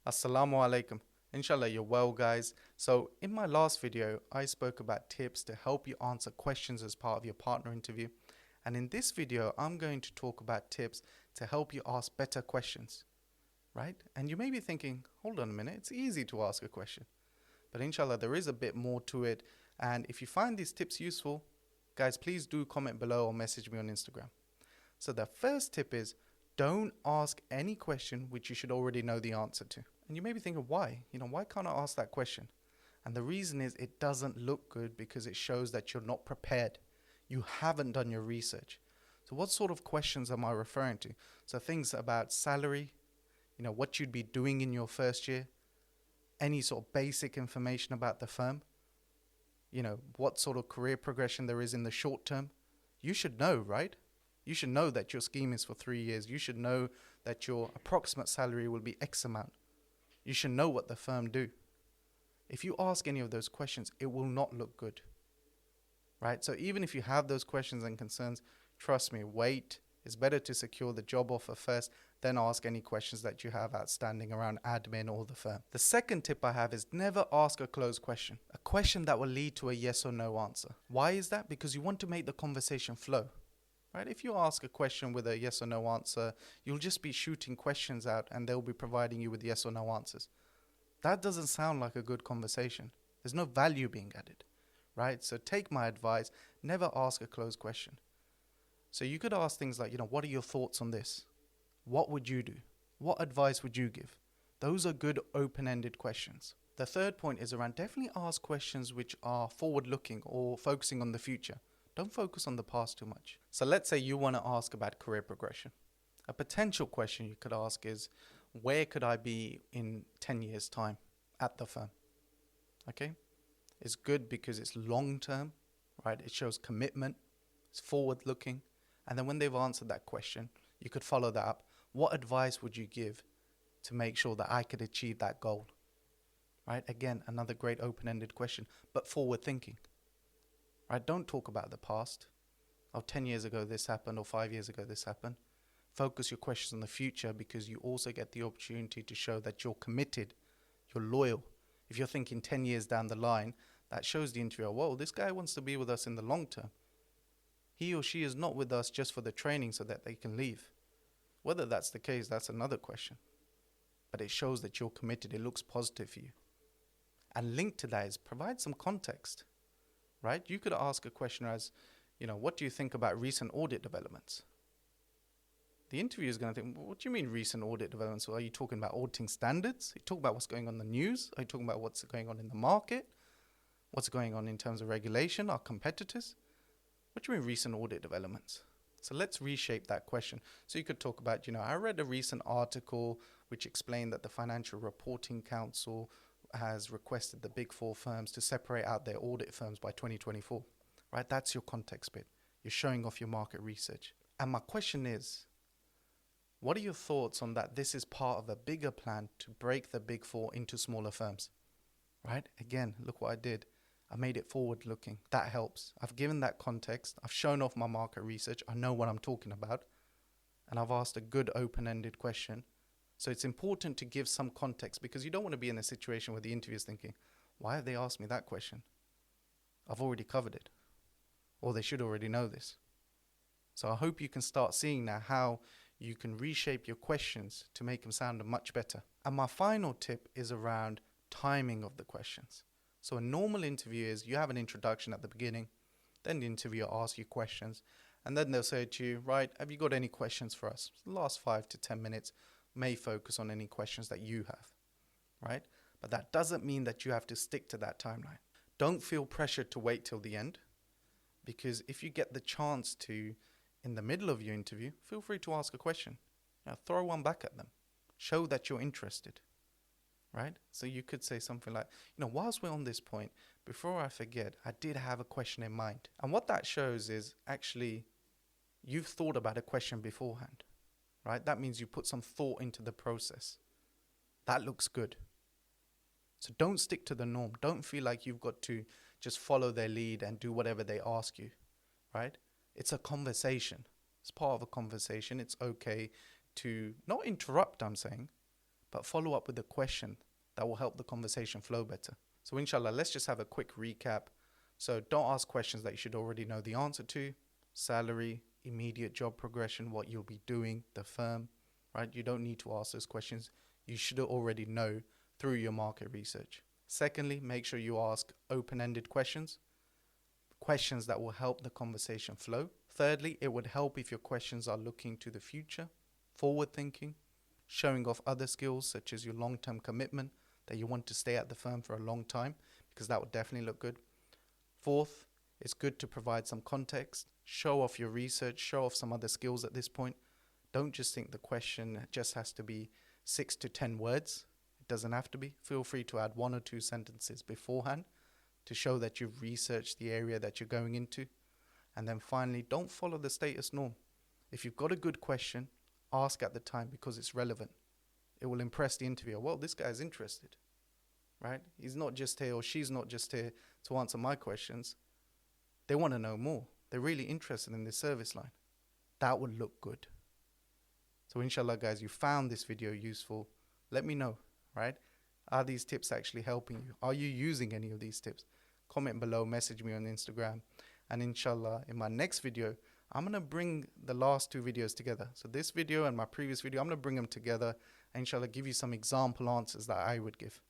Assalamu alaikum. Inshallah, you're well, guys. So, in my last video, I spoke about tips to help you answer questions as part of your partner interview. And in this video, I'm going to talk about tips to help you ask better questions, right? And you may be thinking, hold on a minute, it's easy to ask a question. But inshallah, there is a bit more to it. And if you find these tips useful, guys, please do comment below or message me on Instagram. So, the first tip is don't ask any question which you should already know the answer to. And you may be thinking, why? Why can't I ask that question? And the reason is it doesn't look good because it shows that you're not prepared. You haven't done your research. So what sort of questions am I referring to? So things about salary, what you'd be doing in your first year, any sort of basic information about the firm, what sort of career progression there is in the short term. You should know, right? You should know that your scheme is for 3 years. You should know that your approximate salary will be X amount. You should know what the firm do. If you ask any of those questions, it will not look good, right? So even if you have those questions and concerns, trust me, wait. It's better to secure the job offer first, then ask any questions that you have outstanding around admin or the firm. The second tip I have is never ask a closed question, a question that will lead to a yes or no answer. Why is that? Because you want to make the conversation flow. Right? If you ask a question with a yes or no answer, you'll just be shooting questions out and they'll be providing you with yes or no answers. That doesn't sound like a good conversation. There's no value being added, right? So take my advice, never ask a closed question. So you could ask things like, what are your thoughts on this? What would you do? What advice would you give? Those are good open-ended questions. The third point is around definitely ask questions which are forward-looking or focusing on the future. Don't focus on the past too much. So let's say you want to ask about career progression. A potential question you could ask is, where could I be in 10 years' time at the firm? Okay? It's good because it's long term, right? It shows commitment, it's forward looking. And then when they've answered that question, you could follow that up. What advice would you give to make sure that I could achieve that goal? Right? Again, another great open-ended question, but forward thinking. Right? Don't talk about the past. 10 years ago this happened, or 5 years ago this happened. Focus your questions on the future because you also get the opportunity to show that you're committed, you're loyal. If you're thinking 10 years down the line, that shows the interviewer, whoa, this guy wants to be with us in the long term. He or she is not with us just for the training so that they can leave. Whether that's the case, that's another question. But it shows that you're committed. It looks positive for you. And linked to that is provide some context. Right? You could ask a question as, what do you think about recent audit developments? The interviewer is going to think, what do you mean recent audit developments? Are you talking about auditing standards? Are you talking about what's going on in the news? Are you talking about what's going on in the market? What's going on in terms of regulation, our competitors? What do you mean recent audit developments? So let's reshape that question. So you could talk about, I read a recent article which explained that the Financial Reporting Council has requested the big four firms to separate out their audit firms by 2024, right? That's your context bit. You're showing off your market research. And my question is, what are your thoughts on that? This is part of a bigger plan to break the big four into smaller firms, right? Again, look what I did. I made it forward looking. That helps. I've given that context. I've shown off my market research. I know what I'm talking about. And I've asked a good open-ended question. So it's important to give some context because you don't want to be in a situation where the interviewer is thinking, why have they asked me that question? I've already covered it. Or they should already know this. So I hope you can start seeing now how you can reshape your questions to make them sound much better. And my final tip is around timing of the questions. So a normal interview is you have an introduction at the beginning, then the interviewer asks you questions, and then they'll say to you, right, have you got any questions for us? The last 5 to 10 minutes may focus on any questions that you have, right? But that doesn't mean that you have to stick to that timeline. Don't feel pressured to wait till the end, because if you get the chance to, in the middle of your interview, feel free to ask a question. Throw one back at them. Show that you're interested, right? So you could say something like, whilst we're on this point, before I forget, I did have a question in mind. And what that shows is actually you've thought about a question beforehand. Right? That means you put some thought into the process. That looks good. So don't stick to the norm. Don't feel like you've got to just follow their lead and do whatever they ask you. Right? It's a conversation. It's part of a conversation. It's okay to not interrupt, I'm saying, but follow up with a question that will help the conversation flow better. So inshallah, let's just have a quick recap. So don't ask questions that you should already know the answer to. Salary, immediate job progression, what you'll be doing, the firm, right? You don't need to ask those questions. You should already know through your market research. Secondly, make sure you ask open-ended questions, questions that will help the conversation flow. Thirdly, it would help if your questions are looking to the future, forward thinking, showing off other skills such as your long-term commitment, that you want to stay at the firm for a long time, because that would definitely look good. Fourth, it's good to provide some context, show off your research, show off some other skills at this point. Don't just think the question just has to be 6 to 10 words. It doesn't have to be. Feel free to add 1 or 2 sentences beforehand to show that you've researched the area that you're going into. And then finally, don't follow the status norm. If you've got a good question, ask at the time because it's relevant. It will impress the interviewer. Well, this guy's interested, right? He's not just here, or she's not just here to answer my questions. They want to know more. They're really interested in this service line. That would look good. So inshallah, guys, you found this video useful. Let me know, right? Are these tips actually helping you? Are you using any of these tips? Comment below, message me on Instagram. And inshallah, in my next video, I'm going to bring the last 2 videos together. So this video and my previous video, I'm going to bring them together and inshallah give you some example answers that I would give.